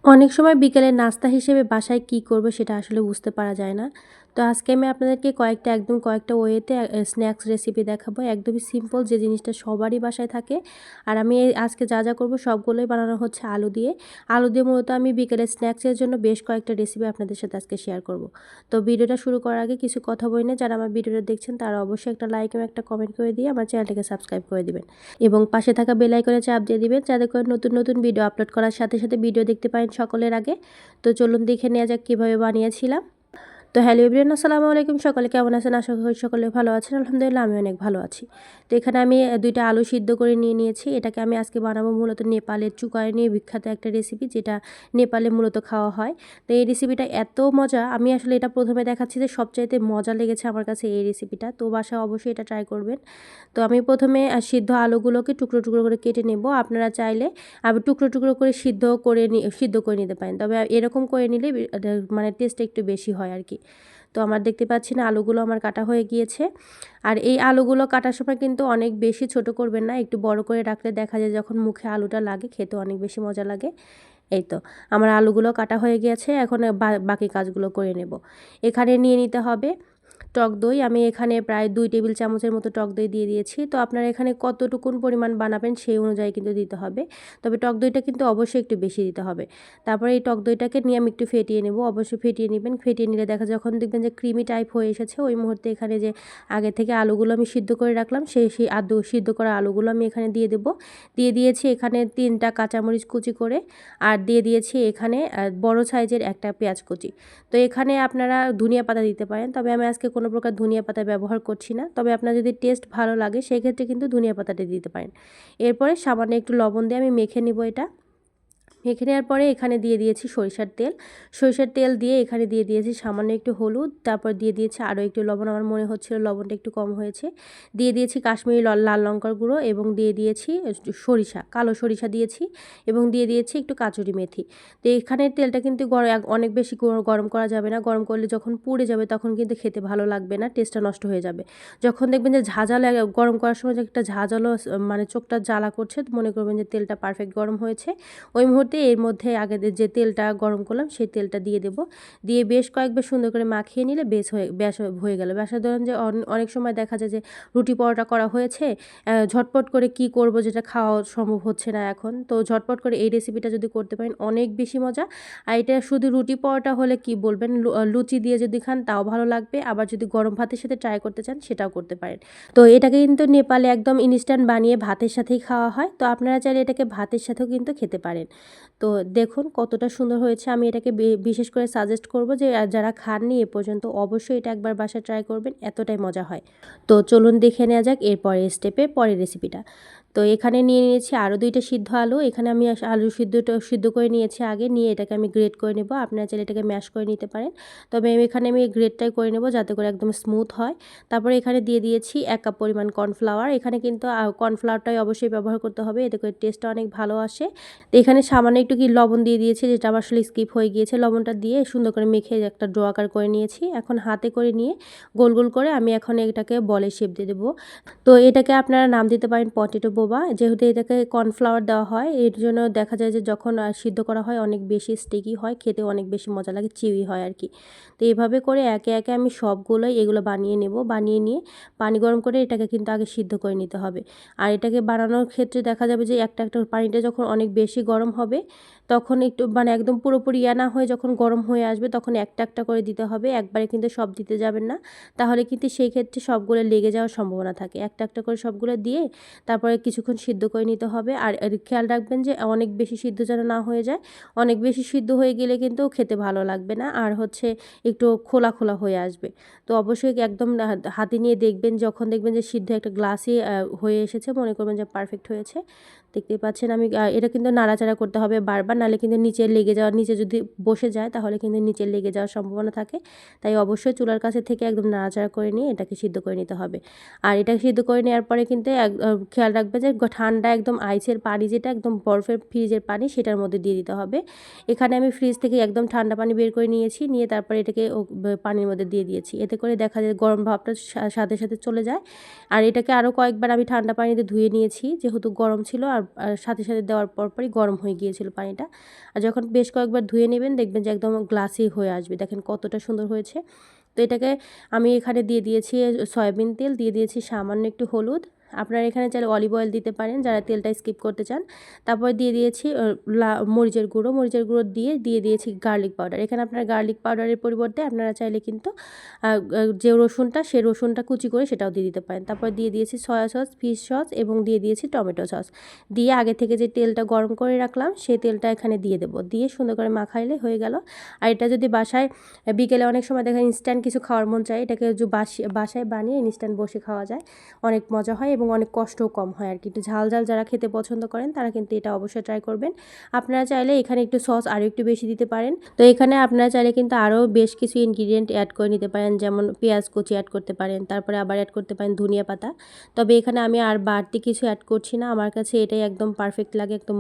অনেক সময় বিকেলের নাস্তা হিসেবে বাসায় কি করব সেটা আসলে বুঝতে পারা যায় না। তো আজকে আমি আপনাদেরকে কয়েকটা ওয়েতে স্ন্যাক্স রেসিপি দেখাবো। একদমই সিম্পল যে জিনিসটা সবারই বাসায় থাকে। আর আমি আজকে যা করব সবগুলোই বানানো হচ্ছে আলু দিয়ে। আলু দিয়ে মূলত আমি বিকেলের স্ন্যাক্সের জন্য বেশ কয়েকটা রেসিপি আপনাদের সাথে আজকে শেয়ার করব। তো ভিডিওটা শুরু করার আগে কিছু কথা বলে নিই, যারা আমার ভিডিওটা দেখছেন তারা অবশ্যই একটা লাইক এবং একটা কমেন্ট করে দিয়ে আমার চ্যানেলটাকে সাবস্ক্রাইব করে দিবেন। এবং পাশে থাকা বেল আইকনে চাপ দিয়ে দিবেন, যাতে করে নতুন ভিডিও আপলোড করার সাথে ভিডিও দেখতে পারেন সকলের আগে। তো চলুন দেখে নেওয়া যাক কীভাবে বানিয়েছিলাম। তো হ্যালো এভরিওয়ান, আসসালামু আলাইকুম। সকলে কেমন আছেন? আশা করি সকলে ভালো আছেন। আলহামদুলিল্লাহ আমি অনেক ভালো আছি। তো এখানে আমি ২টা আলু সিদ্ধ করে নিয়ে নিয়েছি। এটাকে আমি আজকে বানাবো মূলত নেপালের চুকায় নিয়ে বিখ্যাত একটা রেসিপি, যেটা নেপালে মূলত খাওয়া হয়। তো এই রেসিপিটা এত মজা, আমি আসলে এটা প্রথমে দেখাচ্ছি যে সবচাইতে মজা লেগেছে আমার কাছে এই রেসিপিটা। তো বাসায় অবশ্যই এটা ট্রাই করবেন। তো আমি প্রথমে সিদ্ধ আলুগুলোকে টুকরো করে কেটে নেব। আপনারা চাইলে আবার টুকরো করে সিদ্ধ করে নিতে পারেন। তবে এরকম করে নিলে মানে টেস্টটা একটু বেশি হয় আর কি। তো আমার দেখতে পাচ্ছেন আলুগুলো আমার কাটা হয়ে গিয়েছে। আর এই আলুগুলো কাটার সময় কিন্তু অনেক বেশি ছোট করবেন না, একটু বড় করে রাখলে দেখা যায় যখন মুখে আলুটা লাগে খেতে অনেক বেশি মজা লাগে। এই তো আমার আলুগুলো কাটা হয়ে গিয়েছে, এখন বাকি কাজগুলো করে নেব। এখানে নিয়ে নিতে হবে টক দই। আমি এখানে প্রায় 2 টেবিল চামচের মতো টক দই দিয়ে দিয়েছি। তো আপনারা এখানে কতটুকুন পরিমাণ বানাবেন সেই অনুযায়ী কিন্তু দিতে হবে। তবে টক দইটা কিন্তু অবশ্যই একটু বেশি দিতে হবে। তারপরে এই টক দইটাকে নিয়ে আমি একটু ফেটিয়ে নেব। অবশ্যই ফেটিয়ে নেবেন। ফেটিয়ে নিলে দেখা যখন দেখবেন যে ক্রিমি টাইপ হয়ে এসেছে, ওই মুহূর্তে এখানে যে আগে থেকে আলুগুলো আমি সিদ্ধ করে রাখলাম, সেই সিদ্ধ করা আলুগুলো আমি এখানে দিয়ে দেব। দিয়ে দিয়েছি এখানে 3টা কাঁচামরিচ কুচি করে, আর দিয়ে দিয়েছি এখানে বড় সাইজের একটা পেঁয়াজ কুচি। তো এখানে আপনারা ধনিয়া পাতা দিতে পারেন, তবে আমি আজকে কোনো প্রকার ধনিয়া পাতা ব্যবহার করছি না। তবে আপনার যদি টেস্ট ভালো লাগে সেক্ষেত্রে কিন্তু ধনিয়া পাতাটা দিতে পারেন। এরপরে সামান্য একটু লবণ দিয়ে আমি মেখে নিব এটা। মেখে নেওয়ার পরে এখানে দিয়ে দিয়েছি সরিষার তেল। সরিষার তেল দিয়ে এখানে দিয়ে দিয়েছি সামান্য একটু হলুদ, তারপর দিয়ে দিয়েছি আরও একটু লবণ, আমার মনে হচ্ছিল লবণটা একটু কম হয়েছে। দিয়ে দিয়েছি কাশ্মীরি লাল লঙ্কার গুঁড়ো, এবং দিয়ে দিয়েছি কালো সরিষা দিয়েছি, এবং দিয়ে দিয়েছি একটু কাঁচুরি মেথি। তো এখানে তেলটা কিন্তু অনেক বেশি গরম করা যাবে না। গরম করলে যখন পুড়ে যাবে তখন কিন্তু খেতে ভালো লাগবে না, টেস্টটা নষ্ট হয়ে যাবে। যখন দেখবেন যে ঝাঁঝালো, গরম করার সময় যে একটা ঝাঁঝালো মানে চোখটা জ্বালা করছে, মনে করবেন যে তেলটা পারফেক্ট গরম হয়েছে। ওই মুহূর্তে এর মধ্যে আগে যে তেলটা গরম করলাম সেই তেলটা দিয়ে দেব। দিয়ে বেশ কয়েকবার সুন্দর করে মাখিয়ে নিলে ব্যাস হয়ে গেল। ব্যাসে ধরেন যে অনেক সময় দেখা যায় যে রুটি পরোটা করা হয়েছে, ঝটপট করে কি করব যেটা খাওয়া সম্ভব হচ্ছে না এখন। তো ঝটপট করে এই রেসিপিটা যদি করতে পারেন অনেক বেশি মজা। আর এটা শুধু রুটি পরোটা হলে কি বলবেন, লুচি দিয়ে যদি খান তাও ভালো লাগবে। আবার যদি গরম ভাতের সাথে ট্রাই করতে চান সেটাও করতে পারেন। তো এটাকে কিন্তু নেপালে একদম ইনস্ট্যান্ট বানিয়ে ভাতের সাথেই খাওয়া হয়। তো আপনারা চাইলে এটাকে ভাতের সাথেও কিন্তু খেতে পারেন। তো দেখুন কতটা সুন্দর হয়েছে। আমি এটাকে বিশেষ করে সাজেস্ট করব যে যারা খাননি এ পর্যন্ত অবশ্যই এটা একবার বাসায় ট্রাই করবেন, এতটাই মজা হয়। তো চলুন দেখে নেওয়া যাক এরপরের স্টেপে পরের রেসিপিটা। তো এখানে নিয়ে নিয়েছি আরও 2টা সিদ্ধ আলু। এখানে আমি আলু সিদ্ধ করে নিয়েছি আগে, নিয়ে এটাকে আমি গ্রেট করে নেব। আপনারা চাইলে এটাকে ম্যাশ করে নিতে পারেন। তবে আমি গ্রেটটাই করে নেব যাতে করে একদম স্মুথ হয়। তারপরে এখানে দিয়ে দিয়েছি 1 কাপ পরিমাণ কর্নফ্লাওয়ার। এখানে কিন্তু কর্নফ্লাওয়ারটাই অবশ্যই ব্যবহার করতে হবে, এতে করে টেস্টটা অনেক ভালো আসে। তো এখানে সামান্য একটু লবণ দিয়ে দিয়েছি, যেটা আমার আসলে স্কিপ হয়ে গিয়েছে। লবণটা দিয়ে সুন্দর করে মেখে একটা ডো আকার করে নিয়েছি। এখন হাতে করে নিয়ে গোল করে আমি এখন এটাকে বলের শেপ দিয়ে দেবো। তো এটাকে আপনারা নাম দিতে পারেন পটেটো বোবা। যেহেতু এটাকে কর্নফ্লাওয়ার দেওয়া হয়, এর জন্য দেখা যায় যে যখন সিদ্ধ করা হয় অনেক বেশি স্টিকি হয়, খেতে অনেক বেশি মজা লাগে, চিউই হয় আর কি। তো এইভাবে করে একে আমি সবগুলোই এগুলো বানিয়ে নেব। বানিয়ে নিয়ে পানি গরম করে এটাকে কিন্তু আগে সিদ্ধ করে নিতে হবে। আর এটাকে বানানোর ক্ষেত্রে দেখা যাবে যে একটা পানিটা যখন অনেক বেশি গরম হবে, তখন একটু মানে একদম পুরোপুরি না হয়ে যখন গরম হয়ে আসবে তখন একটা করে দিতে হবে। একবারে কিন্তু সব দিতে যাবেন না, তাহলে কিন্তু সেই ক্ষেত্রে সবগুলো লেগে যাওয়ার সম্ভাবনা থাকে। একটা করে সবগুলো দিয়ে তারপরে কিছুক্ষণ সিদ্ধ করে নিতে হবে। আর খেয়াল রাখবেন যে অনেক বেশি সিদ্ধ যেন না হয়ে যায়। অনেক বেশি সিদ্ধ হয়ে গেলে কিন্তু খেতে ভালো লাগবে না, আর হচ্ছে একটু খোলা হয়ে আসবে। তো অবশ্যই একদম হাতে নিয়ে দেখবেন, যখন দেখবেন যে সিদ্ধ একটা গ্লাসই হয়ে এসেছে, মনে করবেন যে পারফেক্ট হয়েছে। দেখতেই পাচ্ছেন আমি এটা কিন্তু নাড়াচাড়া করতে হবে বারবার, নাহলে কিন্তু নিচে যদি বসে যায় তাহলে কিন্তু নিচে লেগে যাওয়ার সম্ভাবনা থাকে। তাই অবশ্যই চুলার কাছে থেকে একদম নাড়াচাড়া করে নিয়ে এটাকে সিদ্ধ করে নিতে হবে। আর এটা সিদ্ধ করে নেওয়ার পরে কিন্তু খেয়াল রাখবে যে ঠান্ডা একদম আইসের পানি, যেটা একদম বরফের ফ্রিজের পানি, সেটার মধ্যে দিয়ে দিতে হবে। এখানে আমি ফ্রিজ থেকে একদম ঠান্ডা পানি বের করে নিয়েছি, নিয়ে তারপরে এটাকে পানির মধ্যে দিয়ে দিয়েছি। এতে করে দেখা যায় গরম ভাবটা সাথে চলে যায়। আর এটাকে আরও কয়েকবার আমি ঠান্ডা পানিতে ধুয়ে নিয়েছি, যেহেতু গরম ছিল আর আর সাথে সাথে দেওয়ার পরপরই গরম হয়ে গিয়েছিল পানিটা। আর যখন বেশ কয়েকবার ধুয়ে নেবেন দেখবেন যে একদম গ্লাসি হয়ে আসবে। দেখেন কতটা সুন্দর হয়েছে। তো এটাকে আমি এখানে দিয়ে দিয়েছি সয়াবিন তেল, দিয়ে দিয়েছি সামান্য একটু হলুদ। আপনারা এখানে চাইলে অলিভ অয়েল দিতে পারেন যারা তেলটা স্কিপ করতে চান। তারপর দিয়ে দিয়েছি মরিচের গুঁড়ো দিয়ে দিয়েছি গার্লিক পাউডার। এখানে আপনারা গার্লিক পাউডারের পরিবর্তে আপনারা চাইলে কিন্তু যে রসুনটা সে রসুনটা কুচি করে সেটাও দিয়ে দিতে পারেন। তারপর দিয়ে দিয়েছি সয়া সস, ফিশ সস এবং দিয়ে দিয়েছি টমেটো সস। দিয়ে আগে থেকে যে তেলটা গরম করে রাখলাম সেই তেলটা এখানে দিয়ে দেবো। দিয়ে সুন্দর করে মাখাইলে হয়ে গেল। আর এটা যদি বাসায় বিকেলে অনেক সময় দেখা ইনস্ট্যান্ট কিছু খাওয়ার মন চায়, এটাকে বাসায় বানিয়ে ইনস্ট্যান্ট বসে খাওয়া যায়, অনেক মজা হয় এবং অনেক কষ্টও কম হয় আর কি। একটু ঝাল ঝাল যারা খেতে পছন্দ করেন তারা কিন্তু এটা অবশ্যই ট্রাই করবেন। আপনারা চাইলে এখানে একটু সস আরও একটু বেশি দিতে পারেন। তো এখানে আপনারা চাইলে কিন্তু আরও বেশ কিছু ইনগ্রিডিয়েন্ট অ্যাড করে নিতে পারেন, যেমন পেঁয়াজ কুচি অ্যাড করতে পারেন, তারপরে আবার অ্যাড করতে পারেন ধনিয়া পাতা। তবে এখানে আমি আর বাড়তি কিছু অ্যাড করছি না, আমার কাছে এটাই একদম পারফেক্ট লাগে, একদম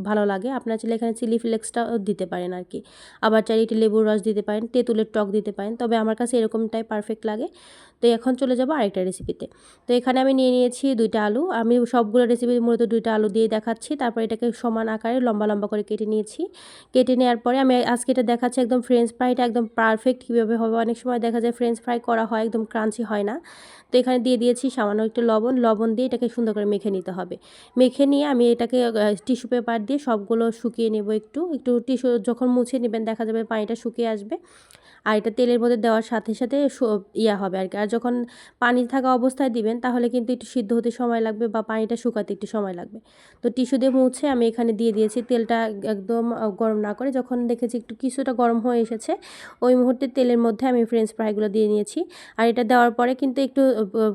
ভালো লাগে। আপনারা চাইলে এখানে চিলি ফ্লেক্সটাও দিতে পারেন আর কি। আবার চাইলে একটু লেবুর রস দিতে পারেন, তেঁতুলের টক দিতে পারেন, তবে আমার কাছে এরকমটাই পারফেক্ট লাগে। তো এখন চলে যাব আরেকটা রেসিপিতে। তো এখানে আমি নিয়ে নিয়েছি 2টা আলু। আমি সবগুলো রেসিপি মূলত 2টা আলু দিয়ে দেখাচ্ছি। তারপর এটাকে সমান আকারে লম্বা লম্বা করে কেটে নিয়েছি। কেটে নেওয়ার পরে আমি আজকে এটা দেখাচ্ছি একদম ফ্রেঞ্চ ফ্রাইটা একদম পারফেক্ট কীভাবে হবে। অনেক সময় দেখা যায় ফ্রেঞ্চ ফ্রাই করা হয় একদম ক্রাঞ্চি হয় না। তো এখানে দিয়ে দিয়েছি সামান্য একটু লবণ দিয়ে এটাকে সুন্দর করে মেখে নিতে হবে। মেখে নিয়ে আমি এটাকে টিস্যু পেপার দিয়ে সবগুলো শুকিয়ে নেব। একটু টিস্যু যখন মুছে নেবেন দেখা যাবে পানিটা শুকিয়ে আসবে। আর এটা তেলের মধ্যে দেওয়ার সাথে সাথে হবে আর কি। আর যখন পানি থাকা অবস্থায় দিবেন তাহলে কিন্তু একটু সিদ্ধ হতে সময় লাগবে বা পানিটা শুকাতে একটু সময় লাগবে। তো টিস্যু দিয়ে মুছে আমি এখানে দিয়ে দিয়েছি। তেলটা একদম গরম না করে যখন দেখেছি একটু কিছুটা গরম হয়ে এসেছে ওই মুহূর্তে তেলের মধ্যে আমি ফ্রেঞ্চ ফ্রাইগুলো দিয়ে নিয়েছি। আর এটা দেওয়ার পরে কিন্তু একটু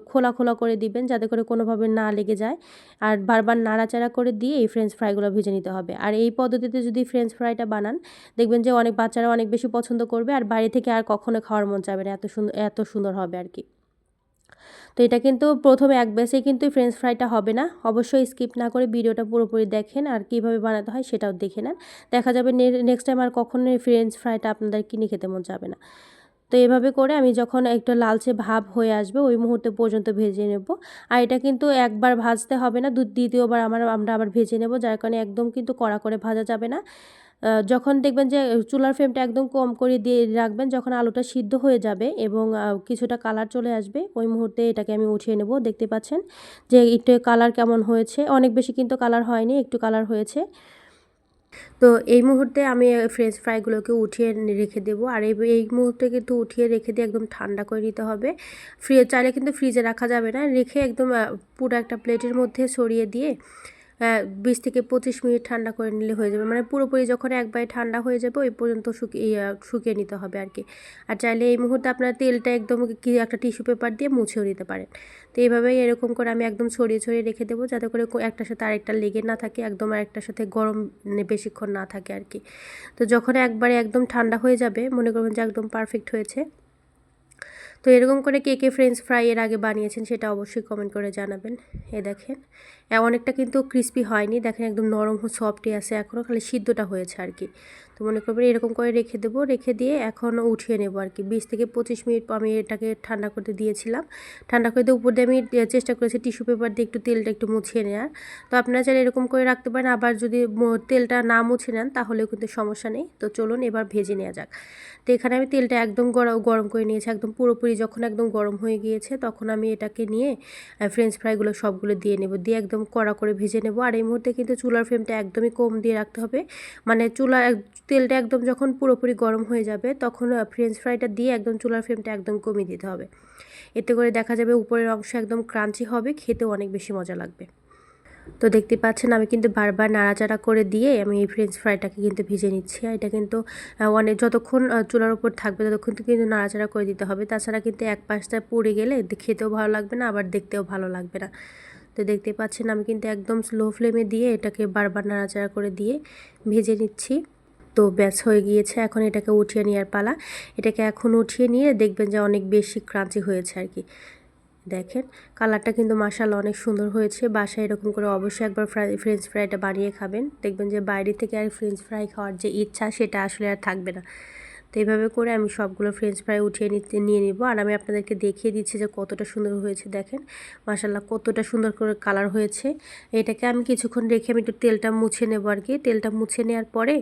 খোলা খোলা করে দিবেন যাতে করে কোনোভাবে না লেগে যায়। আর বারবার নাড়াচাড়া করে দিয়ে এই ফ্রেঞ্চ ফ্রাইগুলো ভেজে নিতে হবে। আর এই পদ্ধতিতে যদি ফ্রেঞ্চ ফ্রাইটা বানান দেখবেন যে অনেক বাচ্চারা অনেক বেশি পছন্দ করবে, আর বাইরে থেকে আর কখনো খাওয়ার মন চাইবে না, এত সুন্দর হবে আর কি। তো এটা কিন্তু প্রথমে এক ব্যাচেই কিন্তু ফ্রেঞ্চ ফ্রাইটা হবে না, অবশ্যই স্কিপ না করে ভিডিওটা পুরোপুরি দেখেন আর কীভাবে বানাতে হয় সেটাও দেখে নেন। দেখা যাবে নেক্সট টাইম আর কখনোই ফ্রেঞ্চ ফ্রাইটা আপনাদের কিনে খেতে মন যাবে না। তো এভাবে করে আমি যখন একটু লালচে ভাব হয়ে আসবে ওই মুহূর্তে পর্যন্ত ভেজে নেব। আর এটা কিন্তু একবার ভাজতে হবে না, দ্বিতীয়বার আমরা আবার ভেজে নেব, যার কারণে একদম কিন্তু কড়া করে ভাজা যাবে না। যখন দেখবেন যে চুলার ফ্লেমটা একদম কম করে দিয়ে রাখবেন, যখন আলুটা সিদ্ধ হয়ে যাবে এবং কিছুটা কালার চলে আসবে ওই মুহূর্তে এটাকে আমি উঠিয়ে নেব। দেখতে পাচ্ছেন যে একটু কালার কেমন হয়েছে, অনেক বেশি কিন্তু কালার হয়নি, একটু কালার হয়েছে। তো এই মুহূর্তে আমি ফ্রেঞ্চ ফ্রাইগুলোকে উঠিয়ে রেখে দেবো। আর এই মুহূর্তে কিন্তু উঠিয়ে রেখে দিয়ে একদম ঠান্ডা করে নিতে হবে। চাইলে কিন্তু ফ্রিজে রাখা যাবে না, রেখে একদম পুরো একটা প্লেটের মধ্যে ছড়িয়ে দিয়ে 20 থেকে 25 মিনিট ঠান্ডা করে নিলে হয়ে যাবে। মানে পুরোপুরি যখন একবারে ঠান্ডা হয়ে যাবে ওই পর্যন্ত শুকিয়ে নিতে হবে আর কি। আর চাইলে এই মুহূর্তে আপনারা তেলটা একদম একটা টিস্যু পেপার দিয়ে মুছেও নিতে পারেন। তো এইভাবেই এরকম করে আমি একদম ছড়িয়ে ছড়িয়ে রেখে দেবো যাতে করে একটার সাথে আরেকটা লেগে না থাকে, একদম আরেকটার সাথে গরম বেশিক্ষণ না থাকে আর কি। তো যখন একবারে একদম ঠান্ডা হয়ে যাবে মনে করবেন যে একদম পারফেক্ট হয়েছে। তো এরকম করে কে ফ্রেঞ্চ ফ্রাই এর আগে বানিয়েছেন সেটা অবশ্যই কমেন্ট করে জানাবেন। দেখেন অনেকটা কিন্তু ক্রিস্পি হয়নি, দেখেন একদম নরম সফটই আছে, এখনও খালি সিদ্ধটা হয়েছে আর কি। তো মনে করবেন এরকম করে রেখে দেবো, রেখে দিয়ে এখন উঠিয়ে নেব আর কি। 20 থেকে 25 মিনিট আমি এটাকে ঠান্ডা করতে দিয়েছিলাম। ঠান্ডা করে দিয়ে উপর দিয়ে আমি চেষ্টা করেছি টিস্যু পেপার দিয়ে একটু তেলটা একটু মুছিয়ে নেওয়ার। তো আপনারা চাইলে এরকম করে রাখতে পারেন, আবার যদি তেলটা না মুছে নেন তাহলেও কিন্তু সমস্যা নেই। তো চলুন এবার ভেজে নেওয়া যাক। তো এখানে আমি তেলটা একদম গরম করে নিয়েছি, একদম পুরোপুরি যখন একদম গরম হয়ে গিয়েছে তখন আমি এটাকে নিয়ে ফ্রেঞ্চ ফ্রাইগুলো সবগুলো দিয়ে নেব, দিয়ে একদম কড়া করে ভেজে নেব। আর এই মুহূর্তে কিন্তু চুলার ফ্লেমটা একদমই কম দিয়ে রাখতে হবে, মানে তেলটা একদম যখন পুরোপুরি গরম হয়ে যাবে তখন ফ্রেঞ্চ ফ্রাইটা দিয়ে একদম চুলার ফ্লেমটা একদম কমিয়ে দিতে হবে। এতে করে দেখা যাবে উপরের অংশ একদম ক্রাঞ্চি হবে, খেতেও অনেক বেশি মজা লাগবে। তো দেখতে পাচ্ছেন আমি কিন্তু বারবার নাড়াচাড়া করে দিয়ে আমি এই ফ্রেঞ্চ ফ্রাইটাকে কিন্তু ভেজে নিচ্ছি। আর এটা কিন্তু যতক্ষণ চুলার উপর থাকবে ততক্ষণ কিন্তু নাড়াচাড়া করে দিতে হবে, তাছাড়া কিন্তু এক পাশটা পুড়ে গেলে খেতেও ভালো লাগবে না, আবার দেখতেও ভালো লাগবে না। তো দেখতে পাচ্ছেন আমি কিন্তু একদম স্লো ফ্লেমে দিয়ে এটাকে বারবার নাড়াচাড়া করে দিয়ে ভেজে নিচ্ছি। তো ব্যাস হয়ে গিয়েছে, এখন এটাকে উঠিয়ে নেওয়ার পালা। এটাকে এখন উঠিয়ে নিয়ে দেখবেন যে অনেক বেশি ক্রাঞ্চি হয়েছে আর কি। দেখেন কালারটা কিন্তু মাশাআল্লাহ অনেক সুন্দর হয়েছে। বাসায় এরকম করে অবশ্যই একবার ফ্রেঞ্চ ফ্রাইটা বানিয়ে খাবেন, দেখবেন যে বাইরে থেকে আর ফ্রেঞ্চ ফ্রাই খাওয়ার যে ইচ্ছা সেটা আসলে আর থাকবে না। তো এইভাবে করে আমি সবগুলো ফ্রেঞ্চ ফ্রাই উঠিয়ে নিয়ে নিব। আর আমি আপনাদেরকে দেখিয়ে দিচ্ছি যে কতটা সুন্দর হয়েছে। দেখেন মাশাআল্লাহ কতটা সুন্দর করে কালার হয়েছে। এটাকে আমি কিছুক্ষণ রেখে আমি একটু তেলটা মুছে নেব আর কি। তেলটা মুছে নেওয়ার পরে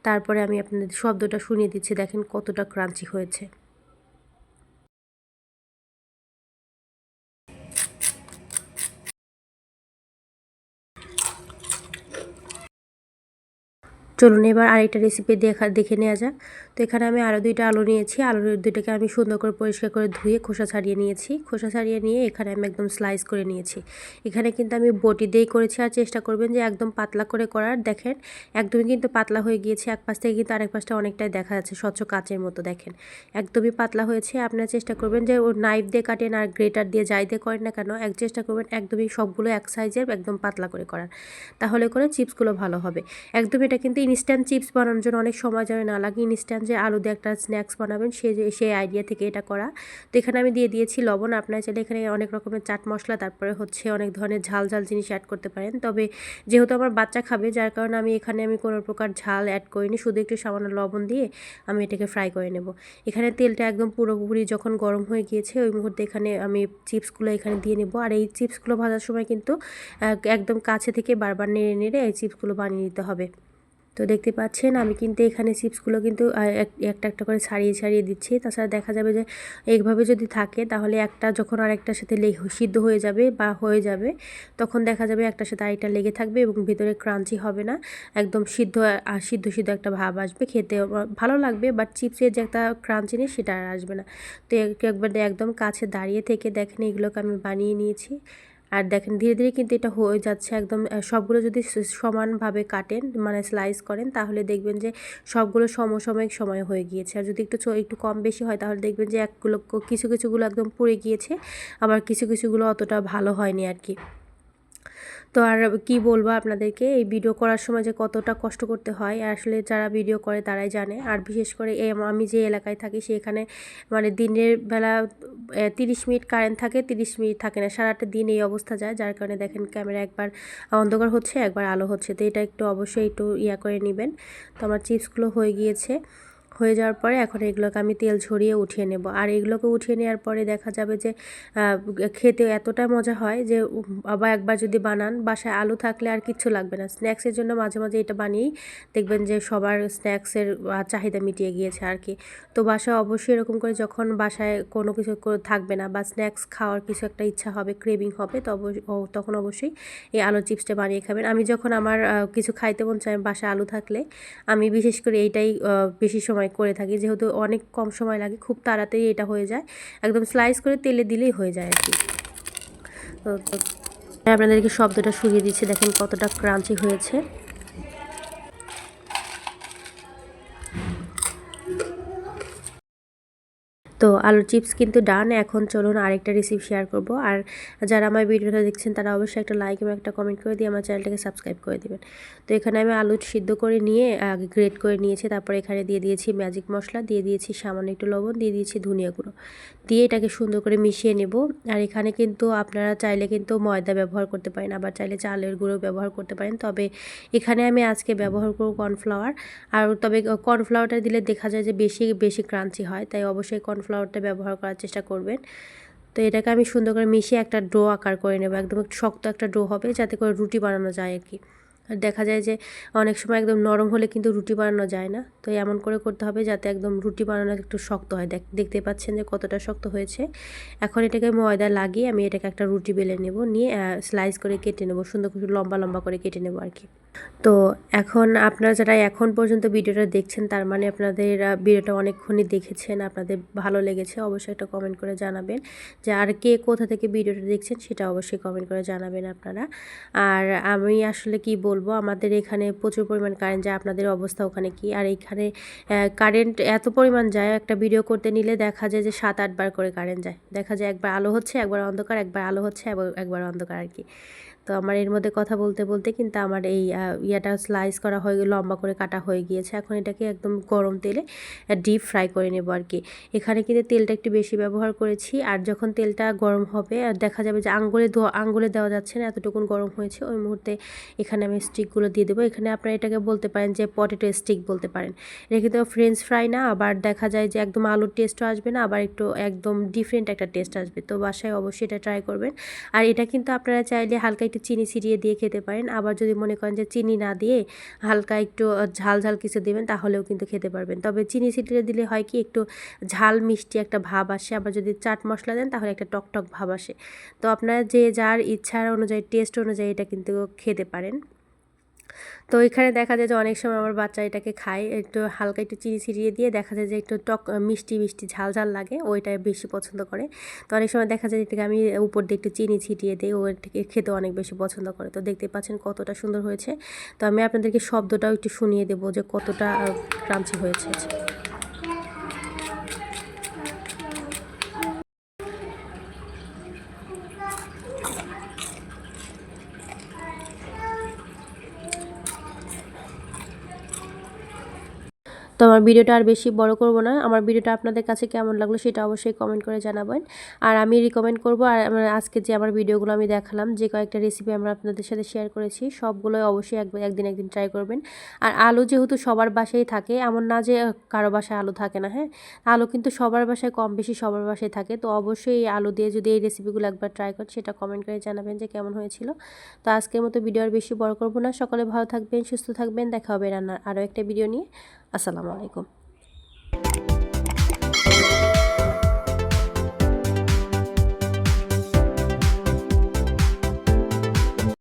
তারপরে আমি আপনাদের শব্দটা শুনিয়ে দিচ্ছি। দেখেন কতটা ক্রাঞ্চি হয়েছে। চলুন এবার আরেকটা রেসিপি দেখে নেওয়া যাক। তো এখানে আমি আরও 2টা আলু নিয়েছি। আলুর 2টাকে আমি সুন্দর করে পরিষ্কার করে ধুয়ে খোসা ছাড়িয়ে নিয়েছি। খোসা ছাড়িয়ে নিয়ে এখানে আমি একদম স্লাইস করে নিয়েছি। এখানে কিন্তু আমি বটি দিয়েই করেছি। আর চেষ্টা করবেন যে একদম পাতলা করে করার। দেখেন একদমই কিন্তু পাতলা হয়ে গিয়েছে। এক পাশ থেকে কিন্তু আরেক পাশটা অনেকটাই দেখা যাচ্ছে স্বচ্ছ কাচের মতো। দেখেন একদমই পাতলা হয়েছে। আপনারা চেষ্টা করবেন যে নাইফ দিয়ে কাটেন আর গ্রেটার দিয়ে যাই দিয়ে করেন না কেন, চেষ্টা করবেন একদমই সবগুলো এক সাইজের একদম পাতলা করে করার। তাহলে করে চিপসগুলো ভালো হবে। একদম এটা কিন্তু ইনস্ট্যান্ট চিপস বানানোর জন্য অনেক সময় যেন না লাগে। ইনস্ট্যান্ট যে আলু দিয়ে একটা স্ন্যাক্স বানাবেন সেই আইডিয়া থেকে এটা করা। তো এখানে আমি দিয়ে দিয়েছি লবণ। আপনারা চাইলে এখানে অনেক রকমের চাট মশলা, তারপরে হচ্ছে অনেক ধরনের ঝাল ঝাল জিনিস অ্যাড করতে পারেন। তবে যেহেতু আমার বাচ্চা খাবে, যার কারণে আমি এখানে কোনো প্রকার ঝাল অ্যাড করিনি, শুধু একটু সামান্য লবণ দিয়ে আমি এটাকে ফ্রাই করে নেব। এখানে তেলটা একদম পুরোপুরি যখন গরম হয়ে গিয়েছে ওই মুহূর্তে এখানে আমি চিপসগুলো এখানে দিয়ে নেব। আর এই চিপসগুলো ভাজার সময় কিন্তু একদম কাছে থেকে বারবার নেড়ে নেড়ে এই চিপসগুলো বানিয়ে নিতে হবে। তো দেখতে পাচ্ছেন আমি কিন্তু এখানে চিপসগুলো কিন্তু একটা একটা করে ছাড়িয়ে ছাড়িয়ে দিচ্ছি। তাছাড়া দেখা যাবে যে এইভাবে যদি থাকে তাহলে একটা যখন আরেকটার সাথে সিদ্ধ হয়ে যাবে বা হয়ে যাবে, তখন দেখা যাবে একটার সাথে আরেকটা লেগে থাকবে এবং ভিতরে ক্রাঞ্চি হবে না। একদম সিদ্ধ সিদ্ধ সিদ্ধ একটা ভাব আসবে, খেতে ভালো লাগবে, বাট চিপসের যে একটা ক্রাঞ্চিনেস সেটা আর আসবে না। তো একবার একদম কাছে দাঁড়িয়ে থেকে দেখেন এগুলোকে আমি বানিয়ে নিয়েছি। আর দেখেন ধীরে ধীরে কিন্তু এটা হয়ে যাচ্ছে একদম। সবগুলো যদি সমানভাবে কাটেন মানে স্লাইস করেন তাহলে দেখবেন যে সবগুলো সমসাময়িক সময় হয়ে গিয়েছে। আর যদি একটু কম বেশি হয় তাহলে দেখবেন যে কিছু কিছুগুলো একদম পুড়ে গিয়েছে, আবার কিছু কিছুগুলো অতটা ভালো হয়নি আর কি। তো আর কি বলবো আপনাদেরকে, এই ভিডিও করার সময় যে কতটা কষ্ট করতে হয় আসলে যারা ভিডিও করে তারাই জানে। আর বিশেষ করে আমি যে এলাকায় থাকি সেখানে মানে দিনের বেলা 30 মিনিট কারেন্ট থাকে, 30 মিনিট থাকে না, সারাটা দিন এই অবস্থা যায়। যার কারণে দেখেন ক্যামেরা একবার অন্ধকার হচ্ছে একবার আলো হচ্ছে। তো এটা একটু অবশ্যই একটু করে নেবেন। তো আমার চিপসগুলো হয়ে গিয়েছে। হয়ে যাওয়ার পরে এখন এগুলোকে আমি তেল ঝরিয়ে উঠিয়ে নেব। আর এগুলোকে উঠিয়ে নেওয়ার পরে দেখা যাবে যে খেতে এতটা মজা হয় যে আবার একবার যদি বানান, বাসায় আলু থাকলে আর কিচ্ছু লাগবে না। স্ন্যাক্সের জন্য মাঝে মাঝে এটা বানিয়েই দেখবেন যে সবার স্ন্যাক্সের চাহিদা মিটিয়ে গিয়েছে আর কি। তো বাসায় অবশ্যই এরকম করে যখন বাসায় কোনো কিছু থাকবে না বা স্ন্যাক্স খাওয়ার কিছু একটা ইচ্ছা হবে, ক্রেভিং হবে, তখন অবশ্যই এই আলুর চিপসটা বানিয়ে খাবেন। আমি যখন আমার কিছু খাইতে মন চাই বাসায় আলু থাকলে, আমি বিশেষ করে এইটাই বেশি সময় করে থাকি, যেহেতু অনেক কম সময় লাগে, খুব তাড়াতাড়ি এটা হয়ে যায়। একদম স্লাইস করে তেলে দিলেই হয়ে যায় আর কি। তো আপনাদেরকে শব্দটা শুনিয়ে দিচ্ছি, দেখেন কতটা ক্রাঞ্চি হয়েছে। তো আলুর চিপস কিন্তু ডান। এখন চলুন আরেকটা রেসিপি শেয়ার করব। আর যারা আমার ভিডিওটা দেখছেন তারা অবশ্যই একটা লাইক এবং একটা কমেন্ট করে দিয়ে আমার চ্যানেলটাকে সাবস্ক্রাইব করে দেবেন। তো এখানে আমি আলু সিদ্ধ করে নিয়ে আগে গ্রেট করে নিয়েছি, তারপরে এখানে দিয়ে দিয়েছি ম্যাজিক মশলা, দিয়ে দিয়েছি সামান্য একটু লবণ, দিয়ে দিয়েছি ধনিয়া গুঁড়ো, দিয়ে এটাকে সুন্দর করে মিশিয়ে নেব। আর এখানে কিন্তু আপনারা চাইলে কিন্তু ময়দা ব্যবহার করতে পারেন, আবার চাইলে চালের গুঁড়ো ব্যবহার করতে পারেন। তবে এখানে আমি আজকে ব্যবহার করব কর্নফ্লাওয়ার। আর তবে কর্নফ্লাওয়ারটা দিলে দেখা যায় যে বেশি বেশি ক্রাঞ্চি হয়, তাই অবশ্যই কর্নফ্লাওয়ারটা ব্যবহার করার চেষ্টা করবেন। তো এটাকে আমি সুন্দর করে মিশিয়ে একটা ডো আকার করে নেব। একদম শক্ত একটা ডো হবে যাতে করে রুটি বানানো যায় আর কি। আর দেখা যায় যে অনেক সময় একদম নরম হলে কিন্তু রুটি বানানো যায় না। তো এমন করে করতে হবে যাতে একদম রুটি বানানো একটু শক্ত হয়। দেখতে পাচ্ছেন যে কতটা শক্ত হয়েছে। এখন এটাকে ময়দা লাগিয়ে আমি এটাকে একটা রুটি বেলে নেব, নিয়ে স্লাইস করে কেটে নেব, সুন্দর করে লম্বা লম্বা করে কেটে নেব আর কি। তো এখন আপনারা যারা এখন পর্যন্ত ভিডিওটা দেখছেন তার মানে আপনাদের ভিডিওটা অনেকক্ষণই দেখেছেন, আপনাদের ভালো লেগেছে। অবশ্যই একটা কমেন্ট করে জানাবেন যে আর কে কোথা থেকে ভিডিওটা দেখছেন সেটা অবশ্যই কমেন্ট করে জানাবেন আপনারা। আর আমি আসলে কি বলবো, আমাদের এখানে প্রচুর পরিমাণ কারেন্ট যায়, আপনাদের অবস্থা ওখানে কি? আর এইখানে কারেন্ট এত পরিমাণ যায়, একটা ভিডিও করতে নিলে দেখা যায় যে 7-8 বার করে কারেন্ট যায়। দেখা যায় একবার আলো হচ্ছে একবার অন্ধকার, একবার আলো হচ্ছে একবার অন্ধকার আর কি। তো আমার এর মধ্যে কথা বলতে বলতে কিন্তু আমার এই ইয়াটা স্লাইস করা হয়ে লম্বা করে কাটা হয়ে গিয়েছে। এখন এটাকে একদম গরম তেলে ডিপ ফ্রাই করে নেব আর কি। এখানে কিন্তু তেলটা একটু বেশি ব্যবহার করেছি, আর যখন তেলটা গরম হবে আর দেখা যাবে যে আঙ্গুলে দেওয়া যাচ্ছে না, এতটুকুন গরম হয়েছে, ওই মুহূর্তে এখানে আমি স্টিকগুলো দিয়ে দেবো। এখানে আপনারা এটাকে বলতে পারেন যে পটেটো স্টিক বলতে পারেন। এটা কিন্তু ফ্রেঞ্চ ফ্রাই না, আবার দেখা যায় যে একদম আলুর টেস্টও আসবে না, আবার একটু একদম ডিফারেন্ট একটা টেস্ট আসবে। তো বাসায় অবশ্যই এটা ট্রাই করবেন। আর এটা কিন্তু আপনারা চাইলে হালকা একটু চিনি ছিটিয়ে দিয়ে খেতে পারেন, আবার যদি মনে করেন যে চিনি না দিয়ে হালকা একটু ঝাল ঝাল কিছু দেবেন তাহলেও কিন্তু খেতে পারবেন। তবে চিনি ছিটিয়ে দিলে হয় কি একটু ঝাল মিষ্টি একটা ভাব আসে, আবার যদি চাট মশলা দেন তাহলে একটা টকটক ভাব আসে। তো আপনারা যে যার ইচ্ছার অনুযায়ী টেস্ট অনুযায়ী এটা কিন্তু খেতে পারেন। তো এখানে দেখা যায় যে অনেক সময় আমার বাচ্চা এটাকে খায়, একটু হালকা একটু চিনি ছিটিয়ে দিয়ে দেখা যায় যে একটু মিষ্টি মিষ্টি ঝাল ঝাল লাগে, ওইটাই বেশি পছন্দ করে। তো অনেক সময় দেখা যায় এটাকে আমি উপর দিয়ে একটু চিনি ছিটিয়ে দিই, ও এটাকে খেতে অনেক বেশি পছন্দ করে। তো দেখতে পাচ্ছেন কতটা সুন্দর হয়েছে। তো আমি আপনাদেরকে শব্দটাও একটু শুনিয়ে দেবো যে কতটা ক্রাঞ্চি হয়েছে। তো আমার ভিডিওটা আর বেশি বড় করব না। আমার ভিডিওটা আপনাদের কাছে কেমন লাগলো সেটা অবশ্যই কমেন্ট করে জানাবেন। আর আমি রিকমেন্ড করব, আর আজকে যে আমার ভিডিওগুলো আমি দেখালাম, যে কয়েকটা রেসিপি আমরা আপনাদের সাথে শেয়ার করেছি, সবগুলোই অবশ্যই একদিন ট্রাই করবেন। আর আলু যেহেতু সবার বাসায় থাকে, এমন না যে কারো বাসায় আলু থাকে না, হ্যাঁ, আলু কিন্তু সবার বাসায় কম বেশি সবার বাসায় থাকে। তো অবশ্যই এই আলু দিয়ে যদি এই রেসিপিগুলো একবার ট্রাই করেন সেটা কমেন্ট করে জানাবেন যে কেমন হয়েছিল। তো আজকের মতো ভিডিও আর বেশি বড় করব না। সকলে ভালো থাকবেন, সুস্থ থাকবেন। দেখা হবে রান্নার আরও একটা ভিডিও নিয়ে। আসসালামু আলাইকুম।